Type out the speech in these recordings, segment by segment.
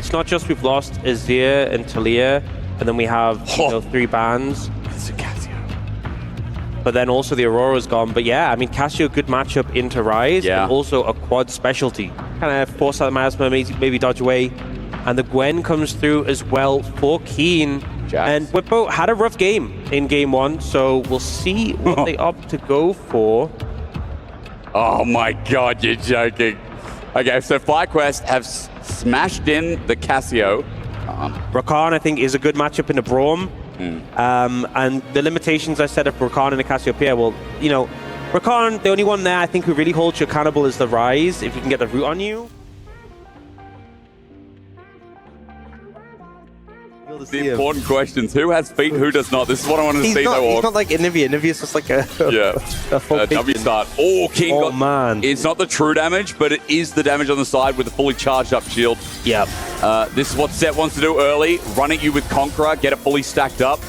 it's not just we've lost Azir and Talia, and then we have 3 bans. It's a Cassio. But then also the Aurora's gone. But yeah, I mean, Cassio, good matchup into Ryze, and also a quad specialty. Kind of force out the Miasma, maybe dodge away. And the Gwen comes through as well for Keen. And Bwipo had a rough game in game 1, so we'll see what they opt to go for. Oh my god, you're joking. Okay, so FlyQuest have smashed in the Cassio. Rakan, I think, is a good matchup in the Braum. And the limitations I said of Rakan and the Cassiopeia, well, you know, Rakan, the only one there I think who really holds your cannibal is the Ryze, if you can get the root on you. The important questions. Who has feet, who does not? This is what I want to see, though. He's not like Anivia. Anivia's just like a full W start. Oh, King got... man. It's not the true damage, but it is the damage on the side with a fully charged up shield. Yep. This is what Set wants to do early. Run at you with Conqueror, get it fully stacked up,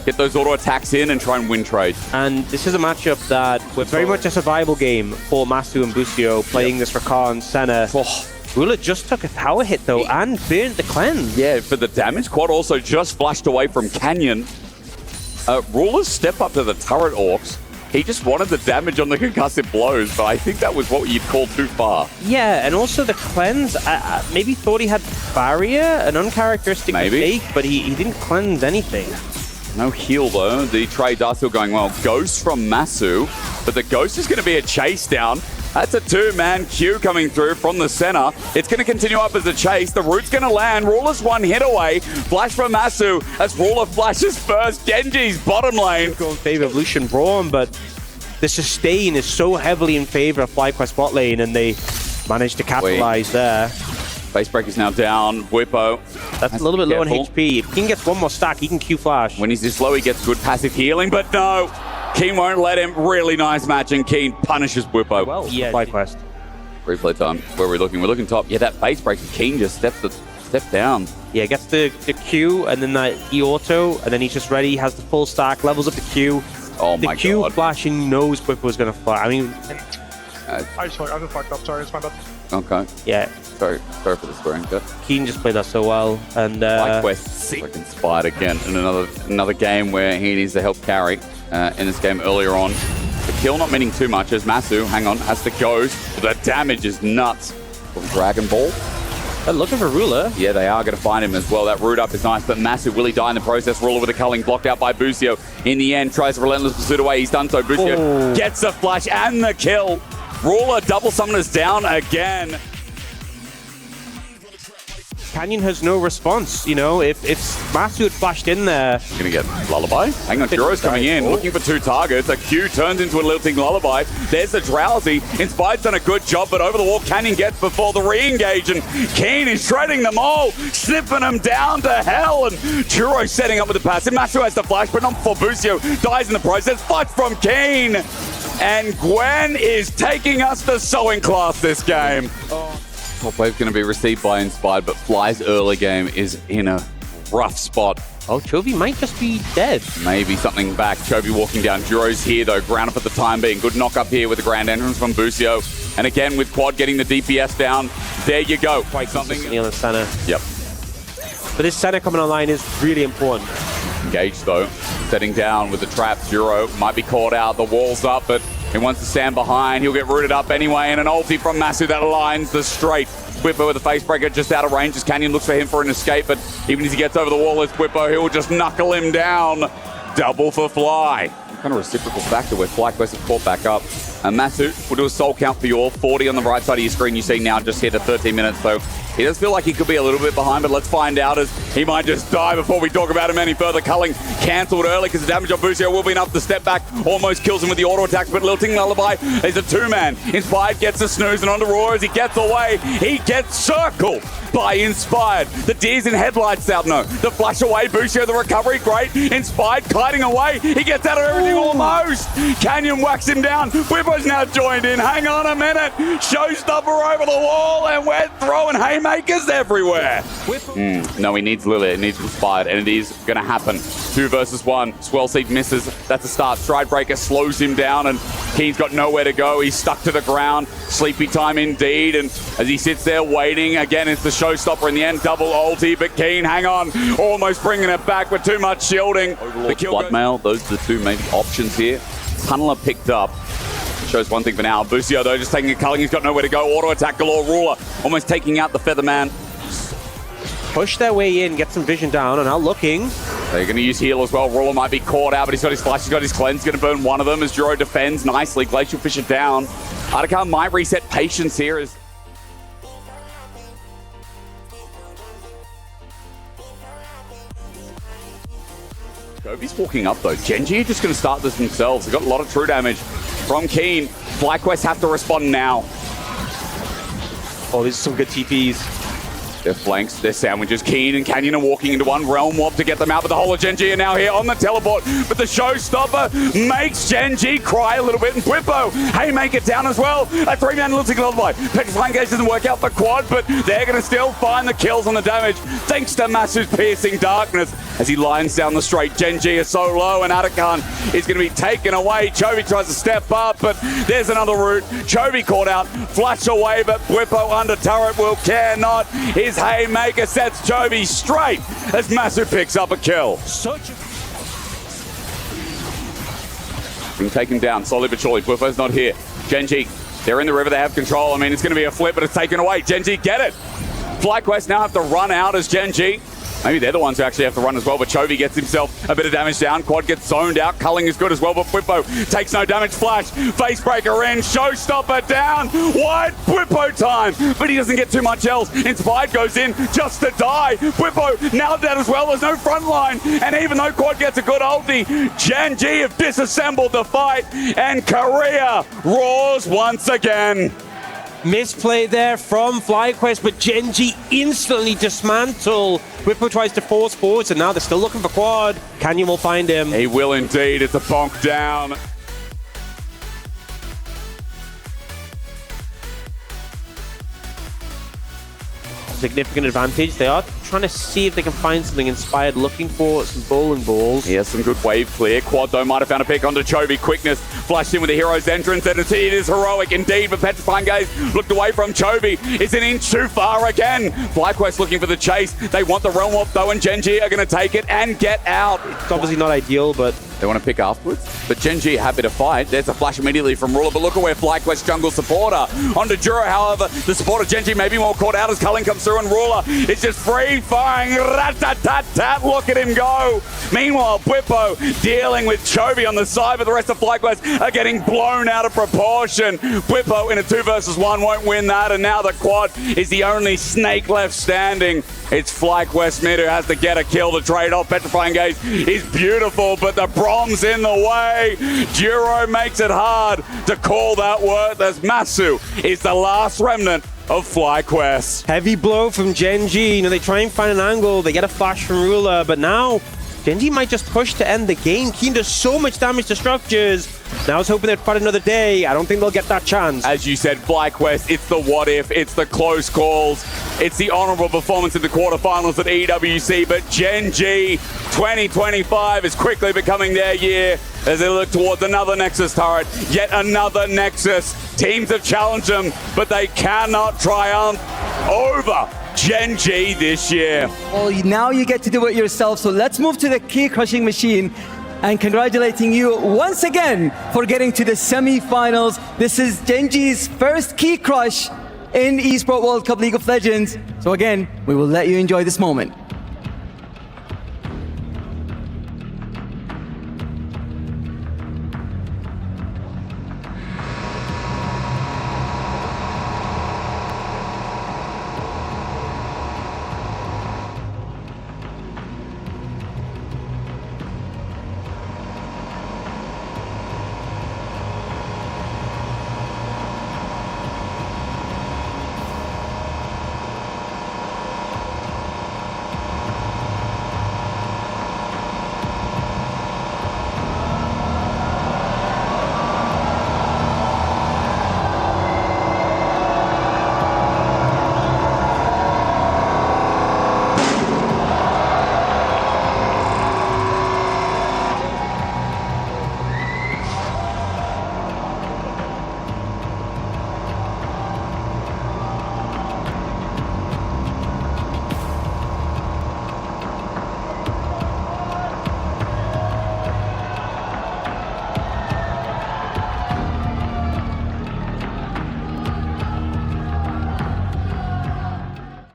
get those auto attacks in, and try and win trades. And this is a matchup that was very much a survival game for Masu and Busio, playing this Rakan, Senna. Rula just took a tower hit, though, and burnt the cleanse. Yeah, for the damage. Quad also just flashed away from Canyon. Rula's step up to the turret orcs. He just wanted the damage on the concussive blows, but I think that was what you'd call too far. Yeah, and also the cleanse, maybe thought he had barrier, an uncharacteristic mistake, but he didn't cleanse anything. No heal, though. The trades are still going well. Ghost from Masu, but the Ghost is going to be a chase down. That's a 2-man queue coming through from the center. It's going to continue up as a chase. The root's going to land. Ruler's 1 hit away. Flash from Masu as Ruler flashes first. Gen.G's bottom lane. Go in favor of Lucian Braum, but the sustain is so heavily in favor of FlyQuest bot lane, and they managed to capitalize there. Facebreaker's now down. Bwipo. That's a little bit low on HP. If King gets one more stack, he can Q flash. When he's this low, he gets good passive healing, but no. Keen won't let him. Really nice match, and Keen punishes Bwipo. Well, yeah. FlyQuest. Replay time. Where are we looking? We're looking top. Yeah, that Facebreaker. Keen just step down. Yeah, gets the Q, and then that E-auto, and then he's just ready. He has the full stack, levels up the Q. Oh my god. The Q flashing knows Bwipo was going to fly. I mean... I just fucked up. Sorry, it's my bad. Okay. Yeah. Sorry for the swearing. Keen just played that so well, and FlyQuest like inspired again in another game where he needs to help carry in this game earlier on. The kill not meaning too much as Masu, hang on, has to go. The damage is nuts from Dragon Ball. They're looking for Ruler. Yeah, they are going to find him as well. That root up is nice, but Masu, will he die in the process? Ruler with a culling blocked out by Busio. In the end, tries a relentless pursuit away. He's done so. Busio gets the flash and the kill. Ruler double summoners down again. Canyon has no response, you know, if Masu had flashed in there. Gonna get Lullaby. Hang on, Juro's coming in, looking for 2 targets. A Q turns into a lilting Lullaby. There's the Drowsy. Inspired's done a good job, but over the wall, Canyon gets before the re-engage, and Keen is shredding them all, sniffing them down to hell, and Juro setting up with the passive. Masu has the flash, but not before Busio dies in the process. Flash from Keen, and Gwen is taking us to sewing class this game. Top wave's going to be received by Inspired, but Fly's early game is in a rough spot. Oh, Chovy might just be dead. Maybe something back. Chovy walking down. Juro's here, though. Ground up at the time being. Good knock up here with the grand entrance from Busio. And again, with Quad getting the DPS down. There you go. Quite something on the center. Yep. But this center coming online is really important. Engaged, though. Setting down with the trap. Juro might be caught out. The wall's up, but he wants to stand behind. He'll get rooted up anyway, and an ulti from Masu that aligns the straight. Bwipo with a Facebreaker just out of range as Canyon looks for him for an escape, but even as he gets over the wall as Bwipo, he will just knuckle him down. Double for Fly. Kind of reciprocal factor where FlyQuest have caught back up. And Masu will do a soul count for you all. 40 on the right side of your screen you see now, just hit at 13 minutes, so he does feel like he could be a little bit behind, but let's find out as he might just die before we talk about him any further. Culling cancelled early because the damage on Busio will be enough to step back. Almost kills him with the auto attacks, but Lilting Lullaby is a 2-man. Inspired gets the snooze, and on the Roar as he gets away. He gets circled by Inspired. The deers in headlights out, no. The flash away, Busio, the recovery, great. Inspired kiting away. He gets out of everything almost. Canyon whacks him down. Bwipo Bwipo's now joined in. Hang on a minute. Showstopper over the wall, and we're throwing haymakers everywhere. No, he needs Lily. It needs Inspired, and it is going to happen. 2 versus 1. Swell Seed misses. That's a start. Stride Breaker slows him down, and Keen's got nowhere to go. He's stuck to the ground. Sleepy time indeed, and as he sits there waiting, again, it's the Showstopper in the end. Double ulti, but Keen, hang on. Almost bringing it back with too much shielding. The Bloodmail, those are the 2 main options here. Tunneler picked up. Shows one thing for now. Busio, though, just taking a culling. He's got nowhere to go. Auto attack galore. Ruler almost taking out the Featherman. Push their way in, get some vision down, and now looking. They're going to use heal as well. Ruler might be caught out, but he's got his flash, he's got his cleanse. He's going to burn one of them as Juro defends nicely. Glacial Fisher down. Artican might reset patience here as... Chovy's walking up though. Gen.G are just going to start this themselves. They've got a lot of true damage from Keen. FlyQuest have to respond now. Oh, these are some good TPs. Their flanks, their sandwiches. Keen and Canyon are walking into one. Realm Warp to get them out, but the whole of Gen.G are now here on the teleport. But the Showstopper makes Gen.G cry a little bit, and Bwipo, haymaker down as well. A 3-man looks like Lullaby. Petrifying Gauge doesn't work out for Quad, but they're going to still find the kills on the damage thanks to Masu's piercing darkness as he lines down the straight. Gen.G is so low, and Artican is going to be taken away. Chovy tries to step up, but there's another route. Chovy caught out, flash away, but Bwipo under turret will care not. His haymaker sets Chovy straight as Masu picks up a kill. Can take him down slowly but surely. Bwipo's not here. Gen.G, they're in the river, they have control. I mean, it's going to be a flip, but it's taken away. Gen.G get it. FlyQuest now have to run out as Gen.G. Maybe they're the ones who actually have to run as well, but Chovy gets himself a bit of damage down. Quad gets zoned out. Culling is good as well, but Bwipo takes no damage. Flash, Facebreaker in, Showstopper down. Wide Bwipo time, but he doesn't get too much else. Inspired goes in just to die. Bwipo now dead as well. There's no front line, and even though Quad gets a good ulti, Gen.G have disassembled the fight, and Korea roars once again. Misplay there from FlyQuest, but Gen.G instantly dismantle. Bwipo tries to force forwards, and now they're still looking for Quad. Canyon will find him. He will indeed. It's a bonk down. Significant advantage. They are trying to see if they can find something. Inspired, looking for some bowling balls. He has some good wave clear. Quad, though, might have found a pick onto Chovy. Quickness flashed in with the hero's entrance, and it is heroic indeed, but Petrifying Gaze looked away from Chovy. It's an inch too far again. FlyQuest looking for the chase. They want the Realm Warp, though, and Gen.G are going to take it and get out. It's obviously not ideal, but they want to pick afterwards. But Gen.G happy to fight. There's a flash immediately from Ruler, but look at where FlyQuest jungle supporter. Onto Juro, however, the supporter Gen.G may be more caught out as Culling comes through, and Ruler is just free-firing. Rat-tat-tat-tat, look at him go. Meanwhile, Bwipo dealing with Chovy on the side, but the rest of FlyQuest are getting blown out of proportion. Bwipo in a 2 versus 1 won't win that, and now the Quad is the only snake left standing. It's FlyQuest mid who has to get a kill to trade off. Petrifying Gaze is beautiful, but the Brom's in the way. Juro makes it hard to call that worth as Masu is the last remnant of FlyQuest. Heavy blow from Gen.G. You know, they try and find an angle. They get a flash from Ruler, but now Gen.G might just push to end the game. Keen does so much damage to structures. Now I was hoping they'd fight another day. I don't think they'll get that chance. As you said, FlyQuest, it's the what if, it's the close calls, it's the honorable performance in the quarterfinals at EWC, but Gen.G 2025 is quickly becoming their year as they look towards another Nexus turret, yet another Nexus. Teams have challenged them, but they cannot triumph over Gen.G this year. Well, now you get to do it yourself, so let's move to the key crushing machine. And congratulating you once again for getting to the semi-finals. This is Gen.G's first key crush in Esports World Cup League of Legends. So again, we will let you enjoy this moment.